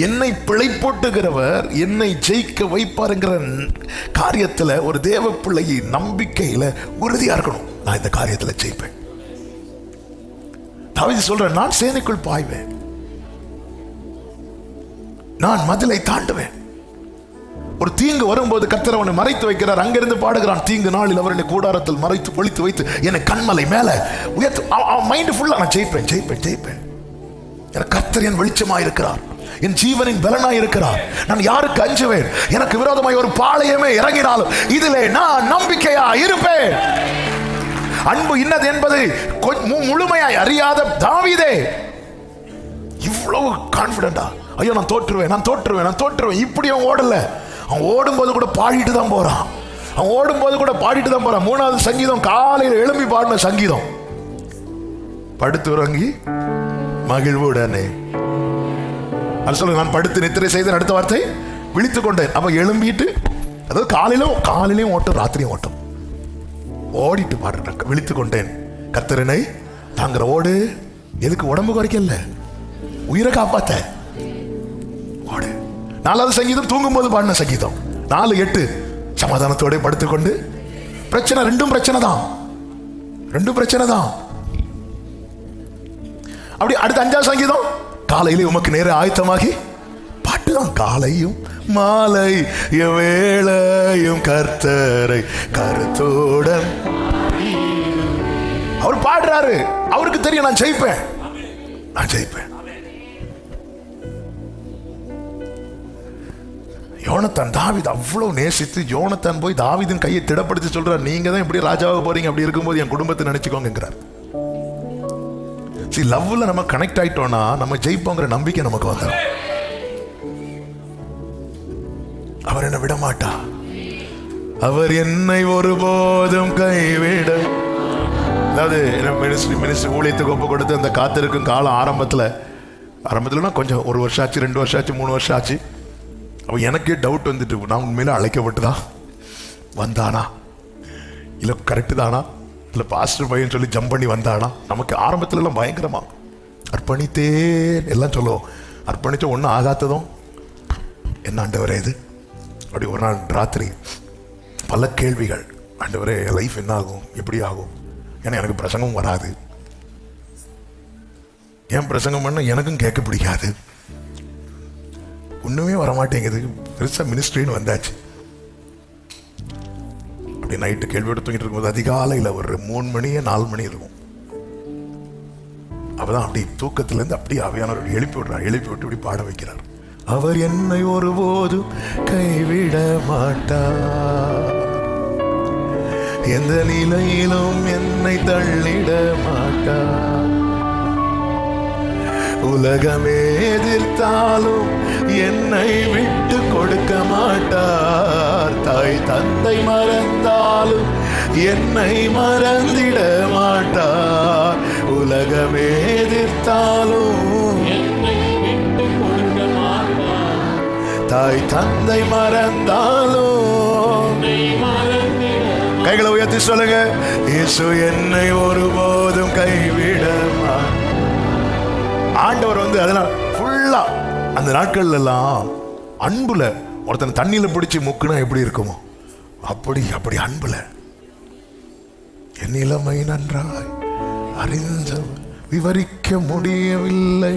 என்னை பிழைப்போட்டுகிறவர் என்னை ஜெயிக்க வைப்பாருங்கிற காரியத்துல ஒரு தேவ பிள்ளையை நம்பிக்கையில உறுதியா இருக்கணும். நான் இந்த காரியத்துல ஜெயிப்பேன். தாவீது சொல்றேன், நான் சேனைக்குள் பாய்வேன், நான் மதிலை தாண்டுவேன். ஒரு தீங்கு வரும்போது கர்த்தர் அவனை மறைத்து வைக்கிறார். அங்கிருந்து பாடுகிறான், தீங்கு நாளில் அவர் என்னை கூடாரத்தில் மறைத்து ஒளித்து வைத்து என்னை கண்மலை மேல உயர்த்து. அவன் மைண்ட் ஃபுல்லா நான் ஜெயிப்பேன் ஜெயிப்பேன் ஜெயிப்பேன். எனக்கு கர்த்தர் என் வெளிச்சமாய் இருக்கிறார், என் ஜீவனின் பலனாய் இருக்கிறார். நான் யாருக்கு அஞ்சுவேன்? எனக்கு விரோதமாய் ஒரு பாளையமே இறங்கினாலும் இதிலே நான் நம்பிக்கையா இருப்பேன். அன்பு இன்னது என்பதை முழுமையாய் அறியாத தாவீதே இவ்வளவு கான்பிடண்டா, ஐயோ நான் தோற்றுவேன் நான் தோற்றுவேன் நான் தோற்றுவேன் இப்படி அவன் ஓடல. அவன் ஓடும்போது கூட பாடிட்டு தான் போறான். அவன் ஓடும்போது கூட பாடிட்டு தான் போறான். 3வது சங்கீதம் காலையில் எழும்பி பாடின சங்கீதம். படுத்து உறங்கி மகிழ்வுடனே அது சொல்லுங்க, நான் படுத்து நித்திரை செய்த அடுத்த வார்த்தை விழித்துக் கொண்டேன். அப்ப எழும்பிட்டு, அதாவது காலையிலும் ஓட்டம் ராத்திரியும் ஓட்டம், ஓடிட்டு பாடுறேன். விழித்துக் கொண்டேன் கர்த்தரனை தாங்கிற ஓடு. எதுக்கு? உடம்பு குறைக்கல, உயிரை காப்பாத்த ஓடு. 4வது சங்கீதம் தூங்கும் போது பாடின சங்கீதம் 4:8 சமாதானத்தோட படுத்துக்கொண்டு. பிரச்சனை ரெண்டும் பிரச்சனை தான், ரெண்டும் பிரச்சனை தான். அப்படி அடுத்த 5வது சங்கீதம் காலையிலே உமக்கு நேர ஆயத்தமாகி பாட்டு தான். காலையும் மாலை வேளையும் கர்த்தரை கருத்துடன் அவர் பாடுறாரு. அவருக்கு தெரியும் நான் ஜெயிப்பேன் நான் ஜெயிப்பேன். யோனத்தான் தாவீது அவ்வளவு நேசித்து யோனத்தான் போய் தாவீதின் கையை திடப்படுத்தி சொல்றார், நீங்க தான் இப்படி ராஜாவாக போறீங்க, அப்படி இருக்கும்போது என் குடும்பத்தை நினைச்சுக்கோங்கிறார். லவ்ல நம்ம கனெக்ட் ஆயிட்டோம்னா நம்ம ஜெயிப்போங்கிற நம்பிக்கை நமக்கு வந்துடும். அவர் என்ன விட மாட்டா, அவர் என்னை ஒருபோதும் கைவிட. அதாவது மினிஸ்ட்ரி ஊழியத்துக்கு ஒப்பு கொடுத்து அந்த காத்திருக்கும் காலம் ஆரம்பத்துலனா கொஞ்சம் 1 வருஷம் ஆச்சு, 2 வருஷம் ஆச்சு, 3 வருஷம் ஆச்சு. அவன் எனக்கே டவுட் வந்துட்டு, நான் உண்மையில அழைக்கப்பட்டுதான் வந்தானா இல்ல கரெக்டு தானா இல்ல பாஸ்டர் பையன் சொல்லி ஜம்ப் பண்ணி வந்தானா. நமக்கு ஆரம்பத்துல எல்லாம் பயங்கரமா அர்ப்பணித்தேன் எல்லாம் சொல்லுவோம். அர்ப்பணிச்ச ஒன்றும் ஆகாத்ததும் என்ன ஆண்டவரே இது அப்படி. ஒரு நாள் ராத்திரி பல கேள்விகள், ஆண்டவரே லைஃப் என்ன ஆகும், எப்படி ஆகும்? ஏன்னா எனக்கு பிரசங்கம் வராது, ஏன் பிரசங்கம் பண்ண எனக்கும் கேட்க பிடிக்காது, ஒண்ணுமே வரமாட்டேங்குது. பெருசா மினிஸ்ட்ரின்னு வந்தாச்சு. அப்படி நைட்டு கேள்வியோடு தூங்கிட்டு இருக்கும்போது அதிகாலையில் ஒரு 3 மணி 4 மணி இருக்கும். அப்பதான் அப்படி தூக்கத்திலேருந்து அப்படியே அவையானவர் எழுப்பி விட்டு இப்படி பாட வைக்கிறார். அவர் என்னை ஒருபோதும் கைவிட மாட்டார், எந்த நிலையிலும் என்னை தள்ளிட மாட்டார். உலகமே எதிர்த்தாலும் என்னை விட்டு கொடுக்க மாட்டார். தாய் தந்தை மறந்தாலும் என்னை மறந்திட மாட்டார். உலகமே எதிர்த்தாலும் என்னை விட்டு கொடுக்க மாட்டார். தாய் தந்தை மறந்தாலும் கைகளை உயர்த்தி சொல்லுங்க, இயேசு என்னை ஒருபோதும் கைவிட மாட்டார். ஆண்டவர் அதனால ஃபுல்லா அந்த நாட்கள் எல்லாம் அன்புல ஒருத்தன் தண்ணியில பிடிச்சி முக்குனா எப்படி இருக்குமோ அப்படி அப்படி அன்புல என் நிலைமை நன்றாய் அறிந்த விவரிக்க முடியவில்லை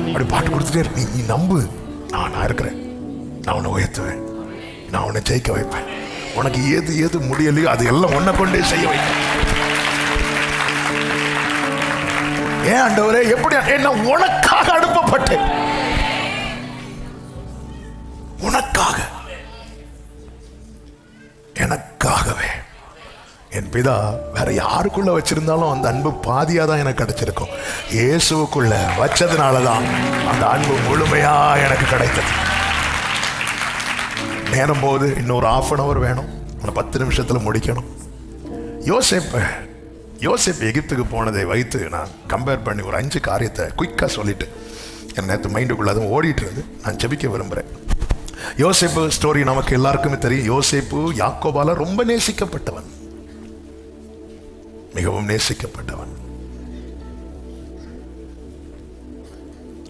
அப்படி பாட்டு கொடுத்துட்டே நீ நம்பு, நான் இருக்கிறேன், நான் உன்னை உயர்த்துவேன், நான் உன்னை ஜெயிக்க வைப்பேன், உனக்கு ஏது முடியலையோ அது எல்லாம் உன்னை கொண்டே செய்ய வைப்பேன். ஏன் ஆண்டவரே எப்படி என்ன உனக்காக அனுப்பப்பட்டேன், உனக்காக எனக்காகவே. என் பிதா வேற யாருக்குள்ள வச்சிருந்தாலும் அந்த அன்பு பாதியா தான் எனக்கு கிடைச்சிருக்கும். இயேசுக்குள்ள வச்சதுனாலதான் அந்த அன்பு முழுமையா எனக்கு கிடைத்தது. நேரம் போது இன்னொரு 1/2 hour வேணும், 10 நிமிஷத்துல முடிக்கணும். யோசேப்பு எகிப்துக்கு போனதை வைத்து நான் கம்பேர் பண்ணி ஒரு 5 காரியத்தை குயிக்காக சொல்லிட்டு என் நேற்று மைண்டுக்குள்ள அதுவும் ஓடிட்டு இருந்து நான் ஜெபிக்க விரும்புகிறேன். யோசேப்பு ஸ்டோரி நமக்கு எல்லாருக்குமே தெரியும். யோசேப்பு யாக்கோபால ரொம்ப நேசிக்கப்பட்டவன், மிகவும் நேசிக்கப்பட்டவன்.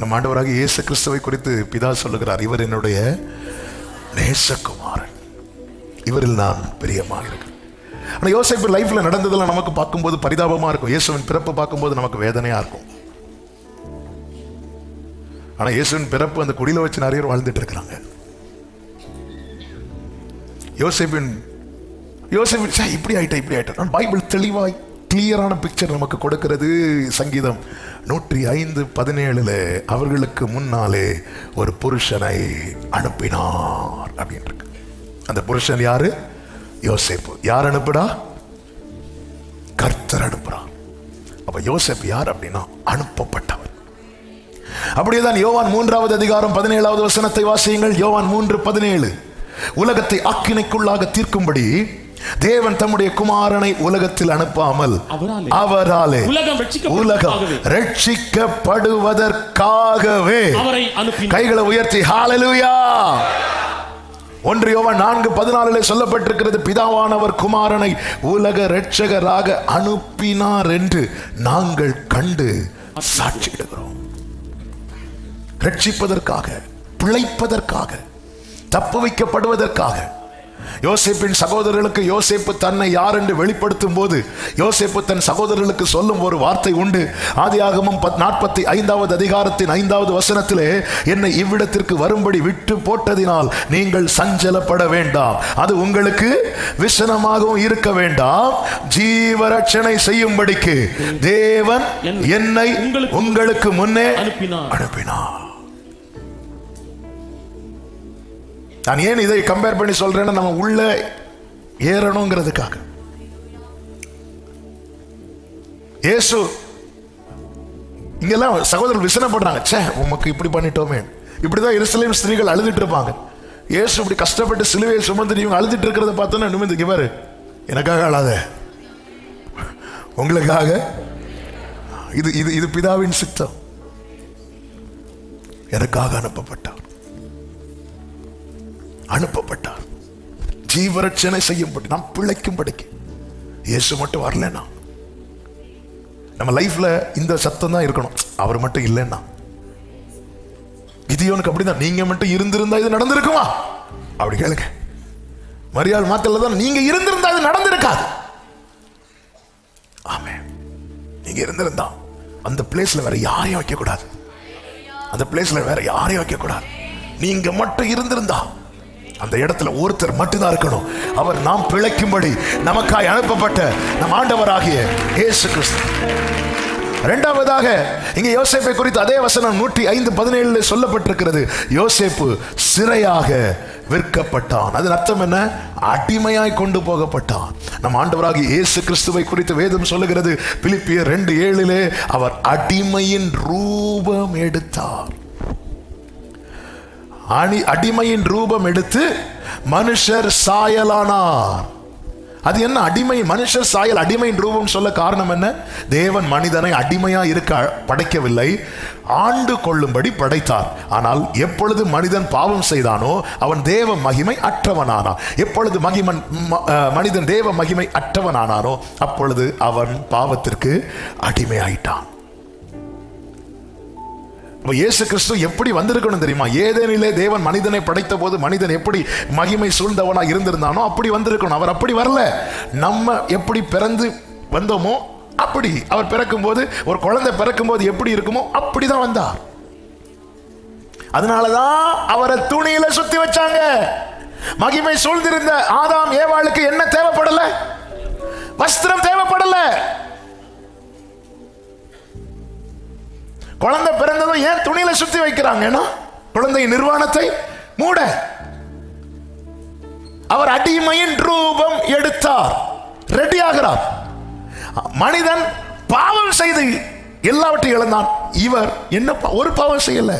நம் ஆண்டவராக இயேசு கிறிஸ்துவை குறித்து பிதா சொல்லுகிறார், இவர் என்னுடைய நேசகுமாரன், இவரில் நான் பிரியமாக இருக்கிறேன். ஆனால் யோசேப்பு லைஃப்ல நடந்ததெல்லாம் நமக்கு பார்க்கும்போது பரிதாபமா இருக்கும். இயேசுவின் பிறப்பு பார்க்கும்போது நமக்கு வேதனையா இருக்கும். ஆனா இயேசுவின் பிறப்பு அந்த குடியில வச்சு நிறைய பேர் வாழ்ந்துட்டு இருக்கிறாங்க. யோசேப்பு இப்படி ஆயிட்டா. பைபிள் தெளிவாய் கிளியரான பிக்சர் நமக்கு கொடுக்கிறது. சங்கீதம் 105:17 அவர்களுக்கு முன்னாலே ஒரு புருஷனை அனுப்பினார் அப்படின்னு இருக்கு. அந்த புருஷன் யாரு? யோசேப்பு. யார் அனுப்புடா? கர்த்தர் அனுப்புறார். அப்ப யோசேப்பு யார் அப்படின்னா அனுப்பப்பட்டவர். அப்படியேதான் யோவான் 3:17 வாசியுங்கள். யோவான் 3:17 உலகத்தை ஆக்கினைக்குள்ளாக தீர்க்கும்படி தேவன் தம்முடைய குமாரனை உலகத்தில் அனுப்பாமல் அவராலே உலகம் ரட்சிக்கப்படுவதற்காகவே கைகளை உயர்த்தி ஹalleluya. 1 யோவான் 4:14 சொல்லப்பட்டிருக்கிறது, பிதாவானவர் குமாரனை உலக இரட்சகராக அனுப்பினார் என்று நாங்கள் கண்டு சாட்சியிடுகிறோம். ரட்சிப்பதற்காக, பிழைப்பதற்காக, தப்பு வைக்கப்படுவதற்காக. யோசேப்பின் சகோதரர்களுக்கு யோசேப்பு தன்னை யார் என்று வெளிப்படுத்தும் போது யோசேப்பு தன் சகோதரர்களுக்கு சொல்லும் ஒரு வார்த்தை உண்டு. ஆதியாகமம் 45:5 என்னை இவ்விடத்திற்கு வரும்படி விட்டு போட்டதினால் நீங்கள் சஞ்சலப்பட வேண்டாம், அது உங்களுக்கு விசனமாகவும் இருக்க வேண்டாம், ஜீவரட்சணை செய்யும்படிக்கு தேவன் என்னை உங்களுக்கு முன்னே அனுப்பினார். நான் ஏன் இதை கம்பேர் பண்ணி சொல்றேன்னா, நம்ம உள்ள ஏறணுங்கிறதுக்காக. இயேசு இங்கெல்லாம் சகோதரர்கள் விசனப்படுறாங்க, சே உமக்கு இப்படி பண்ணிட்டோமே. இப்படிதான் எருசலேம் ஸ்திரீகள் அழுதுட்டு இருப்பாங்க. இயேசு இப்படி கஷ்டப்பட்டு சிலுவையை சுமந்து இவங்க அழுதுட்டு இருக்கிறத பார்த்தோன்னா நிமிந்து இவர் எனக்காக அழாத, உங்களுக்காக. இது இது இது பிதாவின் சித்தம். எனக்காக அனுப்பப்பட்டார் ஜீவரட்சணை செய்யும்படி, நாம் பிழைக்கும்படிக்கு. இயேசு மட்டும் வரலன்னா நம்ம லைஃப்ல இந்த சத்தம் தான் இருக்கணும். அவர் மட்டும் இல்லைன்னா கிதியோனுக்கு அப்படிதான், நீங்க மட்டும் இருந்திருந்தா இது நடந்திருக்குமா அப்படி கேளுங்க. மரியாள் மாத்தல தான், நீங்க இருந்திருந்தா இது நடந்திருக்காது. ஆமே, நீங்க இருந்திருந்தா அந்த பிளேஸ்ல வேற யாரையும் வைக்க கூடாது. அந்த பிளேஸ்ல வேற யாரையும் வைக்க கூடாது. நீங்க மட்டும் இருந்திருந்தா அந்த இடத்துல ஒருத்தர் மட்டும்தான் இருக்கணும். அவர் நாம் பிழைக்கும்படி நமக்காய் அனுப்பப்பட்ட நம் ஆண்டவராகிய இயேசு கிறிஸ்து. இரண்டாவதாக இங்கே யோசேப்பை குறித்து அதே வசனம் 105:17 சொல்லப்பட்டிருக்கிறது. யோசேப்பு சிறையாக விற்கப்பட்டான். அதன் அர்த்தம் என்ன? அடிமையாய் கொண்டு போகப்பட்டான். நம் ஆண்டவராகிய இயேசு கிறிஸ்துவை குறித்து வேதம் சொல்லுகிறது, பிலிப்பியர் 2:7 அவர் அடிமையின் ரூபம் எடுத்தார். அடிமையின் ரூபம் எடுத்து மனுஷர் சாயலானார். அது என்ன அடிமை மனுஷர் சாயல்? அடிமையின் ரூபம் சொல்ல காரணம் என்ன? தேவன் மனிதனை அடிமையா இருக்க படைக்கவில்லை, ஆண்டு கொள்ளும்படி படைத்தார். ஆனால் எப்பொழுது மனிதன் பாவம் செய்தானோ அவன் தேவ மகிமை அற்றவனானான். எப்பொழுது மனிதன் தேவ மகிமை அற்றவனானானோ அப்பொழுது அவன் பாவத்திற்கு அடிமையாயிட்டான். இயேசு கிறிஸ்து எப்படி வந்திருக்கணும் தெரியுமா? ஏதேனிலே தேவன் மனிதனை படைத்த போது மனிதன் எப்படி மகிமை சூழ்ந்தவனா இருந்திருந்தானோ அப்படி வந்திருக்கணும். அவர் அப்படி வரல. நம்ம எப்படி பிறந்து வந்தோமோ அப்படி அவர் பிறக்கும் போது, ஒரு குழந்தை பிறக்கும் போது எப்படி இருக்குமோ அப்படிதான் வந்தார். அதனாலதான் அவரை துணியில சுத்தி வச்சாங்க. மகிமை சூழ்ந்திருந்த ஆதாம் ஏவாளுக்கு என்ன தேவைப்படல? வஸ்திரம் தேவைப்படல. குழந்தை பிறந்ததும் ஏன் துணியில சுத்தி வைக்கிறாங்கன்னா குழந்தையின் நிர்வாணத்தை மூட. அவர் அடிமையின் ரூபம் எடுத்தார், ரெடி ஆகிறார். மனிதன் பாவம் செய்து எல்லாவற்றையும் இழந்தான். இவர் என்ன ஒரு பாவம் செய்யல.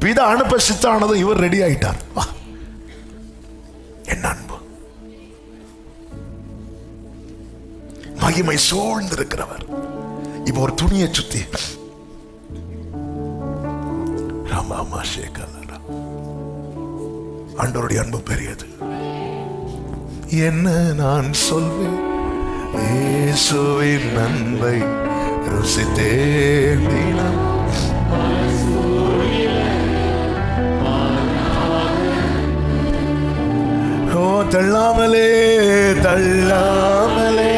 பிதா அனுப்ப சித்தானதும் இவர் ரெடி ஆயிட்டார். என்ன அன்பு! மகிமை சூழ்ந்திருக்கிறவர் இப்ப ஒரு துணியை சுத்தி ஆண்டவருடைய அன்பு பெரியது. என்ன நான் சொல்வேன்? இயேசுவின் அன்பை ருசித்தேன் தினம். தள்ளாமலே தள்ளாமலே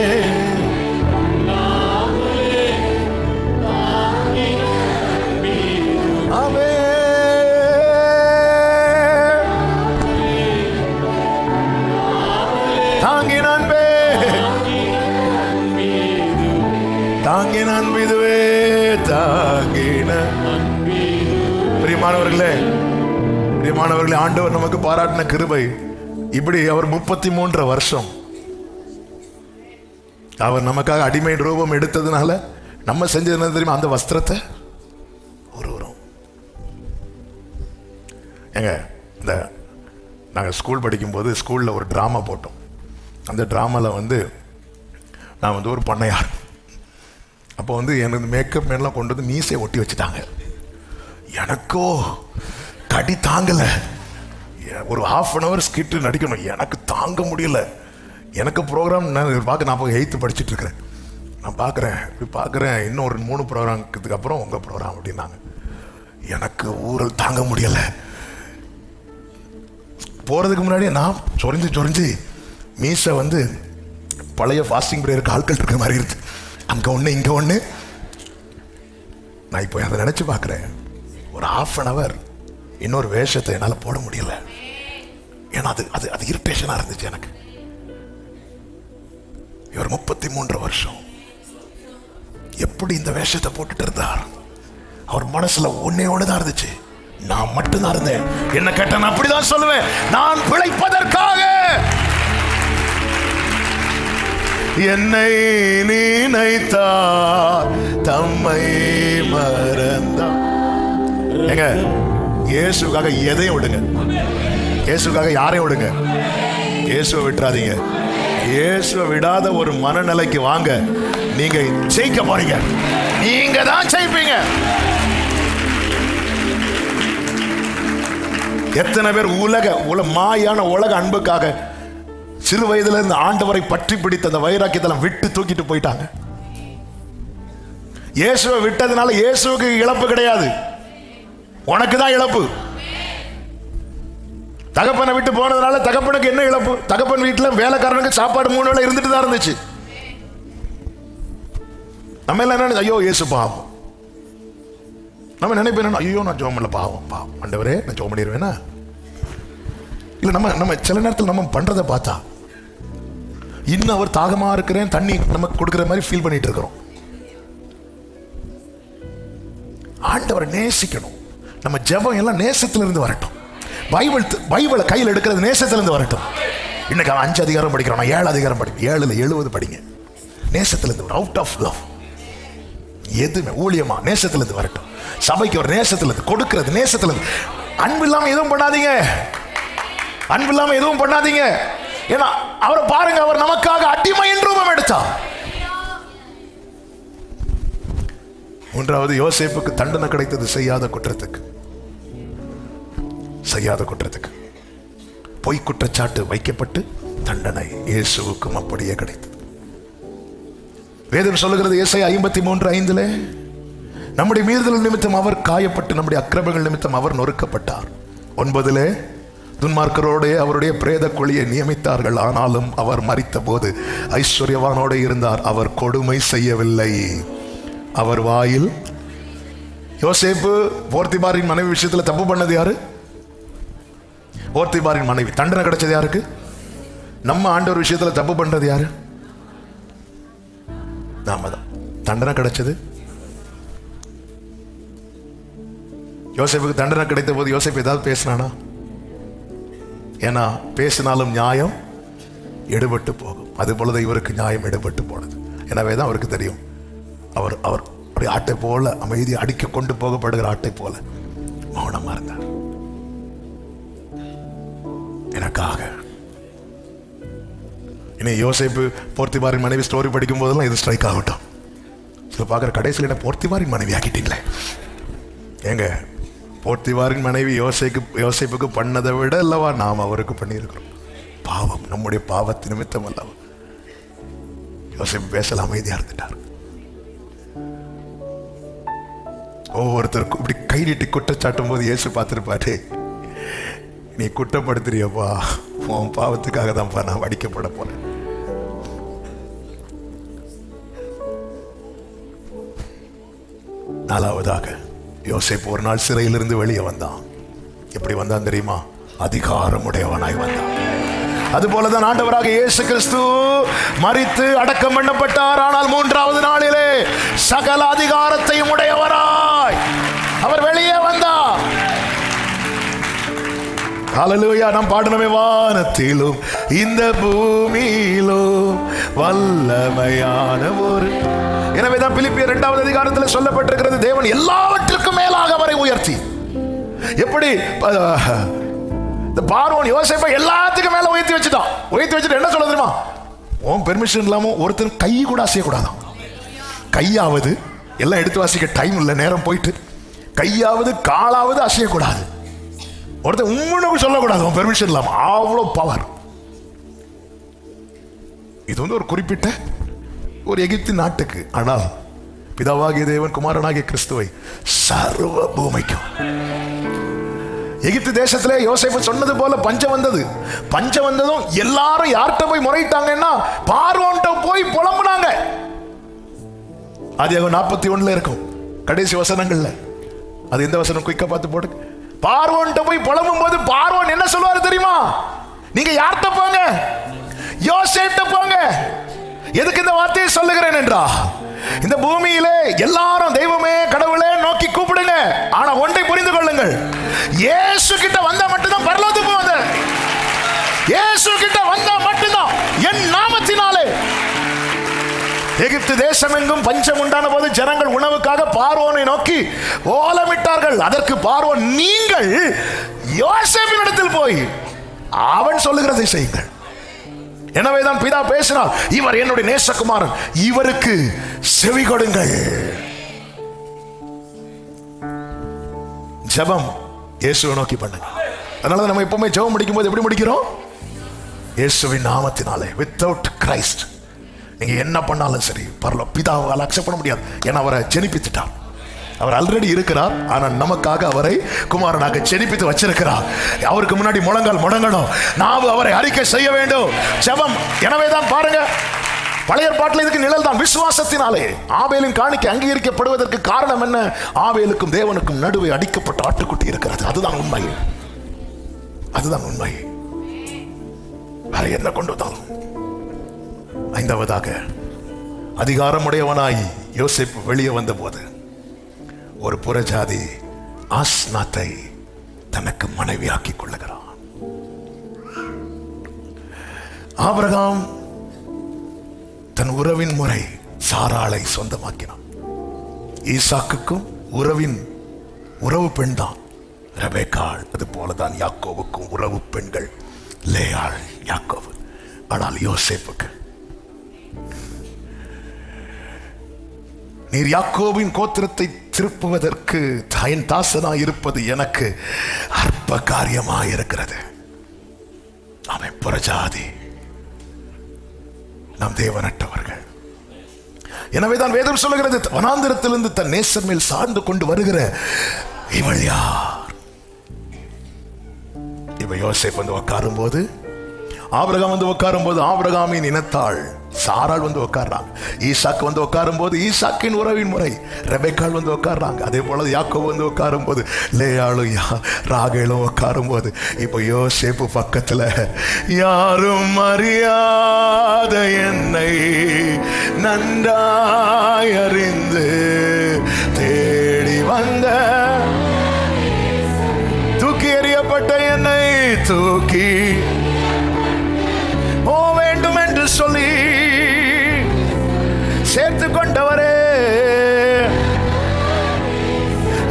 பிரியமானவர்களே, ஆண்டவர் நமக்கு பாராட்டின கிருபை இப்படி. அவர் 33 வருஷம் அவர் நமக்காக அடிமை ரூபம் எடுத்ததுனால நம்ம செஞ்சது என்ன தெரியுமா? அந்த வஸ்திரத்தை ஒருவரும் எங்க இந்த நாங்கள் ஸ்கூல் படிக்கும்போது ஸ்கூலில் ஒரு ட்ராமா போட்டோம். அந்த ட்ராமாவில் நான் ஒரு பண்ணையார். அப்போ எனக்கு மேக்கப் மேலாம் கொண்டு வந்து மீசையை ஒட்டி வச்சுட்டாங்க. எனக்கோ கடி தாங்கலை. ஒரு ½ ஸ்கிட்டு நடிக்கணும், எனக்கு தாங்க முடியல. எனக்கு ப்ரோக்ராம் நான் போய் 8th படிச்சுட்டு இருக்கிறேன். நான் பார்க்குறேன் இன்னும் ஒரு 3 ப்ரோக்ராமுக்கு அப்புறம் உங்கள் ப்ரோக்ராம் அப்படின்னாங்க. எனக்கு ஊரல் தாங்க முடியலை. போகிறதுக்கு முன்னாடியே நான் சொரிஞ்சு மீசை பழைய ஃபாஸ்டிங் ப்ரேயருக்கு ஆட்கள் இருக்கிற மாதிரி இருக்குது. அங்கே ஒன்று இங்கே ஒன்று. நான் இப்போ அதை நினச்சி பார்க்குறேன். ஒரு ½ இன்னொரு வேஷத்தை என்னால் போட முடியல. ஏன்னா அது இரிட்டேஷனாக இருந்துச்சு எனக்கு. இவர் 33 வருஷம் எப்படி இந்த வேஷத்தை போட்டுட்டு இருந்தார்? அவர் மனசுல ஒன்னே ஒண்ணுதான் இருந்துச்சு, நான் மட்டும்தான் இருந்தேன். என்ன கேட்ட நான் அப்படிதான் சொல்லுவேன், நான் பிழைப்பதற்காக என்னை நினைத்தார் தம்மை மறந்தார். எங்க இயேசுக்காக எதையும் விடுங்க, இயேசுக்காக யாரையும் விடுங்க, இயேசுவை விட்டுறாதீங்க. இயேசுவை விடாத ஒரு மனநிலைக்கு வாங்க, நீங்க ஜெயிக்க போறீங்க, நீங்க தான் ஜெயிப்பீங்க. எத்தனை பேர் மாயான உலக அன்புக்காக சிறு வயதுல இருந்து ஆண்டவரை பற்றி பிடித்த அந்த வைராக்கியத்தெல்லாம் விட்டு தூக்கிட்டு போயிட்டாங்க. இயேசுவை விட்டதுனால இயேசுவுக்கு இழப்பு கிடையாது, உனக்கு தான் இழப்பு. தகப்பனை விட்டு போனதுனால தகப்பனுக்கு என்ன இழப்பு? தகப்பன் வீட்டில் வேலைக்காரனுக்கு சாப்பாடு 3 வேளை இருந்துட்டு தான் இருந்துச்சு. நம்ம எல்லாம் என்ன, ஐயோ இயேசு பாவம். நம்ம நினைப்பேன், ஐயோ நான் ஜோம் பண்ணல, பாவம் பாவம் ஆண்டவரே நான் ஜோம் பண்ணிடுவேனா? இல்லை, நம்ம சில நேரத்தில் நம்ம பண்றதை பார்த்தா இன்னும் அவர் தாகமா இருக்கிறேன் தண்ணி நமக்கு கொடுக்குற மாதிரி ஃபீல் பண்ணிட்டு இருக்கிறோம். ஆண்டவரை நேசிக்கணும். நம்ம ஜெபம் எல்லாம் நேசத்திலிருந்து வரட்டும். பைபிளை கையில் எடுக்கிறது நேசத்திலிருந்து வரட்டும். இன்னைக்கு 5 அதிகாரம் படிக்கிறோம், 7 அதிகாரம் படிப்போம், 7ல் 70 படிங்க. நேசத்திலிருந்து, அவுட் ஆஃப் லவ். எதுவுமே ஊழியமா நேசத்திலிருந்து வரட்டும். சபைக்கு ஒரு நேசத்திலிருந்து கொடுக்கிறது, நேசத்திலிருந்து. அன்பு இல்லாம எதுவும் பண்ணாதீங்க, அன்பு இல்லாம எதுவும் பண்ணாதீங்க. ஏன்னா அவரை பாருங்க, அவர் நமக்காக அடிமையின் ரூபம் எடுத்தார். 3வது யோசேப்புக்கு தண்டனை கிடைத்தது செய்யாத குற்றத்துக்கு. பொய் குற்றச்சாட்டு வைக்கப்பட்டு தண்டனை இயேசுவுக்கும் அப்படியே கிடைத்தது. வேதம் சொல்லுகிறது ஏசாயா 53:5 நம்முடைய மீறுதல் நிமித்தம் அவர் காயப்பட்டு நம்முடைய அக்கிரமங்கள் நிமித்தம் அவர் நொறுக்கப்பட்டார். 9 துன்மார்க்கரோடு அவருடைய பிரேத குழியை நியமித்தார்கள், ஆனாலும் அவர் மரித்த போது ஐஸ்வர்யவானோடு இருந்தார், அவர் கொடுமை செய்யவில்லை, அவர் வாயில். யோசேப்பு போர்த்திபாரின் மனைவி விஷயத்தில் தப்பு பண்ணது யாரு? போர்த்திபாரின் மனைவி. தண்டனை கிடைச்சது யாருக்கு? நம்ம ஆண்டவர் விஷயத்தில் தப்பு பண்றது யாரு? நாம தான். தண்டனை கிடைச்சது யோசேப்புக்கு. தண்டனை கிடைத்த போது யோசேப்பு ஏதாவது பேசினானா? ஏன்னா பேசினாலும் நியாயம் எடுபட்டு போகும். அது போலதான் இவருக்கு நியாயம் எடுபட்டு போனது. எனவேதான் அவருக்கு தெரியும், அவர் அப்படி ஆட்டை போல அமைதி அடிக்க கொண்டு போகப்படுகிற ஆட்டை போல மௌனமா இருந்தார். எனக்காக. இனி யோசேப்பு போர்த்திபாரின் மனைவி ஸ்டோரி படிக்கும் போதெல்லாம் இது ஸ்ட்ரைக் ஆகட்டும். சில பார்க்குற கடைசியில் என்ன போர்த்திபாரின் மனைவி ஆக்கிட்டீங்களே. ஏங்க, போர்த்திபாரின் மனைவி யோசேப்புக்கு பண்ணதை விட அல்லவா நாம் அவருக்கு பண்ணியிருக்கிறோம். பாவம், நம்முடைய பாவத்தின் நிமித்தம் அல்லவா. யோசேப்பு பேசல, அமைதியா இருந்துட்டார். ஒவ்வொருத்தருக்கும் இப்படி கை நீட்டி குற்றச்சாட்டும் போது இயேசு பார்த்துருப்பாரு, நீ குற்றப்படுத்துறியப்பா, உன் பாவத்துக்காக தான்ப்பா நான் அடிக்கப்பட போறேன். நாலாவதாக, யோசேப்பு ஒரு நாள் சிறையிலிருந்து வெளியே வந்தான். எப்படி வந்தான் தெரியுமா? அதிகாரமுடையவனாய் வந்தான். அதுபோலதான் ஆண்டவராக இயேசு கிறிஸ்து மரித்து அடக்கம் பண்ணப்பட்டார். ஆனால் மூன்றாவது நாளிலே சகல அதிகாரத்தையும் உடையவராய் அவர் வெளியே வந்தார். ஹல்லேலூயா. நாம் பாடணுமே, வானத்திலும் இந்த பூமியிலும் வல்லமையான ஒரு. எனவேதான் பிலிப்பியர் 2வது அதிகாரத்தில் சொல்லப்பட்டிருக்கிறது, தேவன் எல்லாவற்றுக்கும் மேலாக அவரை உயர்த்தி. எப்படி பார்வோன் யோசேப்பை எல்லாத்துக்கும் மேல உயர்த்தி வச்சுட்டான். உயர்த்தி வச்சுட்டு என்ன சொல்ல தெரியுமா? உன் பெர்மிஷன் இல்லாம ஒருத்தர் கை கூட அசையக்கூடாதான். கையாவது, எல்லாம் எடுத்து வாசிக்க டைம் இல்லை, நேரம் போயிட்டு, கையாவது காலாவது அசையக்கூடாது. ஒருத்தர் உண்மைக்கு சொல்லக்கூடாது உன் பெர்மிஷன் இல்லாம. அவ்வளோ பவர். இது வந்து ஒரு குறிப்பிட்ட ஒரு எகிப்து நாட்டுக்கு. ஆனால் பிதாவாகிய தேவன் குமாரனாகிய கிறிஸ்துவை சர்வ பூமிக்கும். எகிப்து தேசத்திலே யோசேப்பு சொன்னது போல பஞ்சம் வந்தது. பஞ்சம் வந்ததும் எல்லாரும் யார்கிட்ட போய் முறையிட்டாங்கன்னா பார்வோன்ட்ட போய் புலம்புனாங்க. அது 41 இருக்கும் கடைசி வசனங்கள்ல. அது எந்த வசனம்? குயிக்கா பார்த்து போடு. பார்வோன்ட்ட போய் புலம்பும் போது பார்வோன் என்ன சொல்லுவாரு தெரியுமா? நீங்க யார்கிட்ட போங்க? யோசேப்ட்ட போங்க. எதுக்கு இந்த வார்த்தையை சொல்லுகிறேன் என்றா, இந்த பூமியிலே எல்லாரும் தெய்வமே கடவுளே நோக்கி கூப்பிடுங்க. ஆனா ஒன்றை புரிந்து கொள்ளுங்கள், இயேசு கிட்ட வந்தா மட்டும்தான் பரலோகத்துக்கு போவாங்க. இயேசு கிட்ட வந்தா மட்டும்தான் என் நாமத்தினாலே. எகிப்து தேசம் எங்கும் பஞ்சம் உண்டான போது ஜனங்கள் உணவுக்காக பார்வோனை நோக்கி ஓலமிட்டார்கள். அதற்கு பார்வோன், நீங்கள் யோசேப்பின் இடத்தில் போய் அவன் சொல்லுகிறதை செய்யுங்கள். எனவேதான் பிதா பேசினார், இவர் என்னுடைய நேசகுமாரன், இவருக்கு செவி கொடுங்கள். ஜெபம் இயேசுவை நோக்கி பண்ணுங்க. அதனால நம்ம எப்பவுமே ஜெபம் முடிக்கும் போது எப்படி முடிக்கிறோம்? இயேசுவின் நாமத்தினாலே. வித்தவுட் கிரைஸ்ட் நீங்க என்ன பண்ணாலும் சரி பரலோக பிதாவால் அக்செப்ட் பண்ண முடியாது. ஏன்னா அவரை ஜெனிப்பித்துட்டார். அவர் ஆல்ரெடி இருக்கிறார், ஆனால் நமக்காக அவரை குமாரனாக ஜெனிப்பித்து வச்சிருக்கிறார். அவருக்கு முன்னாடி முழங்கால் முடங்கணும், நாவு அவரை அறிக்கை செய்ய வேண்டும். ஜெபம். எனவேதான் பாருங்க, பழைய ஏற்பாட்டில் இதுக்கு நிழல் தான். விசுவாசத்தினாலே ஆபேலின் காணிக்கை அங்கீகரிக்கப்படுவதற்கு காரணம் என்ன? ஆபேலுக்கும் தேவனுக்கும் நடுவே அடிக்கப்பட்ட ஆட்டுக்குட்டி இருக்கிறது. அதுதான் உண்மை. அதுதான் உண்மை. என்ன கொண்டு வந்தாலும். ஐந்தாவதாக, அதிகாரமுடையவனாய் யோசேப்பு வெளியே வந்த போது ஒரு புறஜாதி ஆஸ்நாத்தை தனக்கு மனைவியாக்கி கொள்ளுகிறான். ஆபிரகாம் தன் உறவின் முறை சாராளை சொந்தமாக்கினான். ஈசாக்குக்கும் உறவு பெண் தான் ரெபேக்காள். அது போலதான் யாக்கோவுக்கும் உறவு பெண்கள் லேயாள், யாக்கோவு. ஆனால் யோசேப்புக்கு, நீர் யாக்கோபின் கோத்திரத்தை திருப்புவதற்கு என் தாசனாய் இருப்பது எனக்கு அற்ப காரியமாய் இருக்கிறது. அவன் புறஜாதி, நாம் தேவனற்றவர்கள். எனவேதான் வேதம் சொல்லுகிறது, வனாந்திரத்திலிருந்து தன் நேசர் மேல் சார்ந்து கொண்டு வருகிற இவள் யார்? இவ யோசேப்பு வந்து உட்காரும் போது, ஆபிரகாம் வந்து உட்காரும் போது ஆபிரகாமின் இனத்தாள் சாராள் வந்து உட்கார்றாங்க. ஈசாக்கு வந்து உட்காரும் போது ஈசாக்கின் உறவின் முறை ரெபேக்காள் வந்து உட்கார்றாங்க. அதே போல யாக்கோபு வந்து உட்காரும் போது லேயாளும் ராகேலும் உட்காரும் போது, இப்போ யோசேப்பு பக்கத்துல, யாரும் அறியாத என்னை நன்றாய் அறிந்து தேடி வந்த, தூக்கி எறியப்பட்ட என்னை தூக்கி வேண்டும் என்று சொல்லி சேர்த்து கொண்டவரே.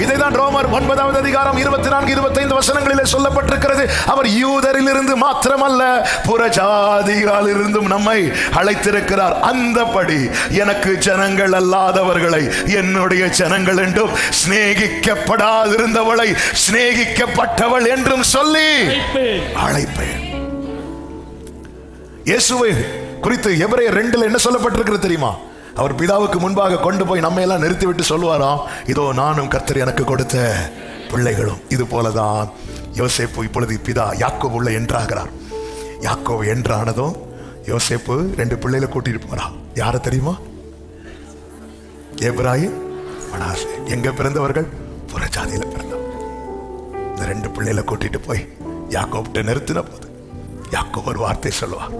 இதைதான் ரோமர் 9வது அதிகாரம் 24-25 வசனங்களிலே சொல்லப்பட்டிருக்கிறது. அவர் யூதரில் இருந்து மாத்திரமல்ல புறஜாதிகளில் இருந்தும் நம்மை அழைத்திருக்கிறார். அந்தபடி எனக்கு ஜனங்கள் அல்லாதவர்களை என்னுடைய ஜனங்கள் என்றும் சிநேகிக்கப்படாதிருந்தவளை சிநேகிக்கப்பட்டவள் என்றும் சொல்லி அழைப்பேன். இயேசுவை குறித்து எபிரேயர் 2 என்ன சொல்லப்பட்டிருக்கிறது தெரியுமா? அவர் பிதாவுக்கு முன்பாக கொண்டு போய் நம்ம எல்லாம் நிறுத்திவிட்டு சொல்லுவாராம், இதோ நானும் கர்த்தர் எனக்கு கொடுத்த பிள்ளைகளும். இது போலதான் யோசேப்பு இப்பொழுது பிதா யாக்கோபு உள்ள என்றாகிறார். யாக்கோபு என்றானதும் யோசேப்பு 2 பிள்ளைகளை கூட்டிட்டு போறான். யார தெரியுமா? எப்ராயிம், மனாசே. எங்க பிறந்தவர்கள்? புறஜாதியில பிறந்தவர்கள். இந்த 2 பிள்ளைகளை கூட்டிட்டு போய் யாக்கோபிட்ட நிறுத்தின போது யாக்கோபு ஒரு வார்த்தை சொல்லுவார்.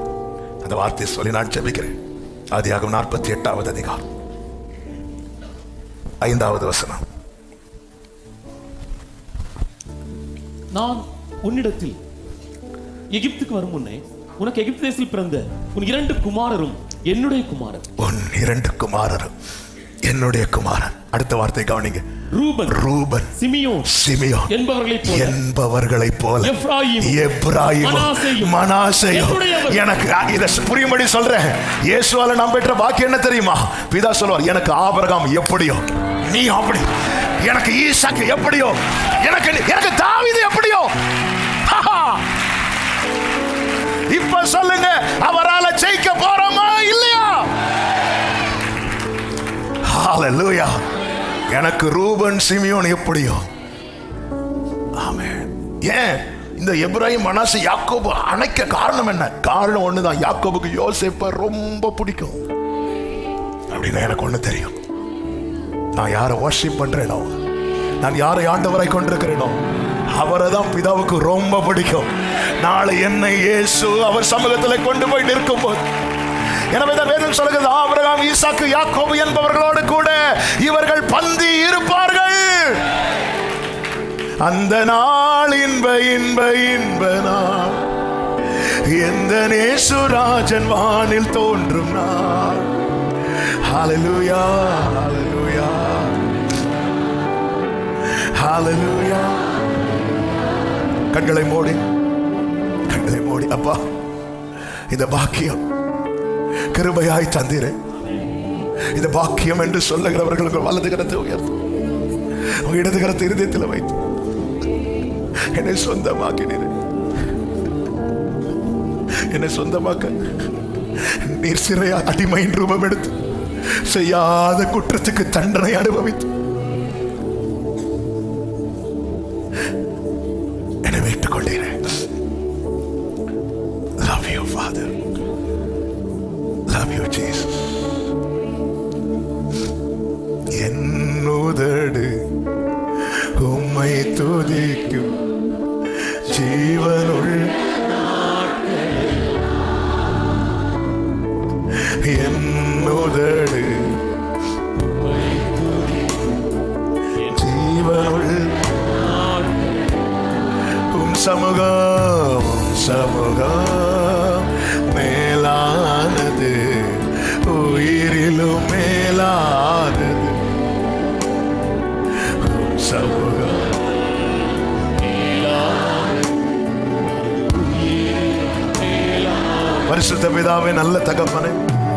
அந்த வார்த்தையை சொல்லி நான் ஜெபிக்கிறேன். ஆதியாகமம் 48வது அதிகாரம் 5வது வசனம். நான் உன்னிடத்தில் எகிப்துக்கு வரும் முன்னே உனக்கு எகிப்து தேசத்தில் பிறந்த உன் 2 குமாரரும் என்னுடைய குமாரர். உன் 2 குமாரரும் என்னுடைய குமாரன். அடுத்த வார்த்தை கவனிங்க. ரூபன், சிமியோன் என்பவர்களைப் போல எப்ராயிம், மனாசேயும். எனக்கு இதை புரியும்படி சொல்றேன். இயேசுவால நாம் பெற்ற பாக்கியம் என்ன தெரியுமா? பிதா சொல்வார், எனக்கு ஆபிரகாம் எப்படியோ நீ அப்படி, எனக்கு ஈசாக்கு எப்படியோ எனக்கு தாவீது எப்படியோ. இப்ப சொல்லுங்க, அவரால ஜெயிக்க போறோமா இல்லையா? ஹalleluya. எனக்கு ரூபன், சிமியோன் எப்படியோ. ஆமென். ஏன் இந்த எப்ராயிம், மனாசே, யாக்கோபு அணைக்க காரணம் என்ன? காரணம் ஒண்ணுதான். யாக்கோபுக்கு யோசேப்பை ரொம்ப பிடிக்கும் அப்படின்னு எனக்கு ஒண்ணு தெரியும். நான் யாரை வர்ஷிப் பண்றேனோ, நான் யாரை ஆண்டவரை கொண்டிருக்கிறேனோ அவரை தான் பிதாவுக்கு ரொம்ப பிடிக்கும். நாளை என்னை இயேசு அவர் சமூகத்தில் கொண்டு போய் நிற்கும் போது, எனவே தான் வேதம் சொல்கிறது, ஆபிரகாம், ஈசாக்கு, யாக்கோபு என்பவர்களோடு கூட இவர்கள் பந்தி இருப்பார்கள். அந்த நாள் இன்ப நாள், எந்த நேசுராஜன் வானில் தோன்றும் நாள். ஹalleluya, ஹalleluya, ஹalleluya. கண்களை மூடி அப்பா, இந்த பாக்கியம் கிருபையாய் தந்தீரே. இந்த பாக்கியம் என்று சொல்லுகிறவர்களுக்கு வலது கரத்தை உயர்த்து, இடது கரத்தை இருதயத்தில் வைத்து என்னை சொந்தமாக்கினீரே. என்னை சொந்தமாக்க நீர் சிறையா அடிமையின் ரூபம் எடுத்து செய்யாத குற்றத்துக்கு தண்டனை அனுபவித்து என்னை வைத்துக் கொண்டீரே. Love you, Father. Love you, Jesus. என் உதடு உம்மை துதிக்கும், ஜீவனுள் என் உதடு ஜீவனுள் சமூகம் மேலானது, உயிரிலும் மேலானது. சமூகம் பரிசுத்த பிதாவே, நல்ல தகப்பனே,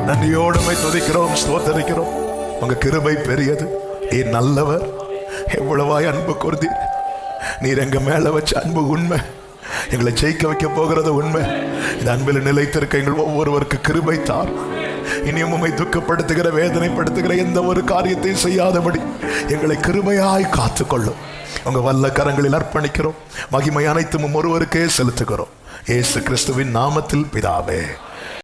நன்றியோடு துதிக்கிறோம், ஸ்தோத்தரிக்கிறோம். உங்க கிருபை பெரியது. நீர் நல்லவர். எவ்வளவாய் அன்பு கூர்ந்தீர். நீர் எங்க மேல வச்ச அன்பு உண்மை. எங்களை ஜெயிக்க வைக்க போகிறது உண்மை. இந்த அன்பில் நிலைத்திருக்க எங்கள் ஒவ்வொருவருக்கு கிருபை தார். இனியும் உம்மை துக்கப்படுத்துகிற, வேதனைப்படுத்துகிற எந்த ஒரு காரியத்தையும் செய்யாதபடி எங்களை கிருபையாய் காத்துக்கொள்ளும். உங்க வல்ல கரங்களில் அர்ப்பணிக்கிறோம். மகிமை அனைத்தும் ஒருவருக்கே செலுத்துகிறோம். இயேசு கிறிஸ்துவின் நாமத்தில் பிதாவே.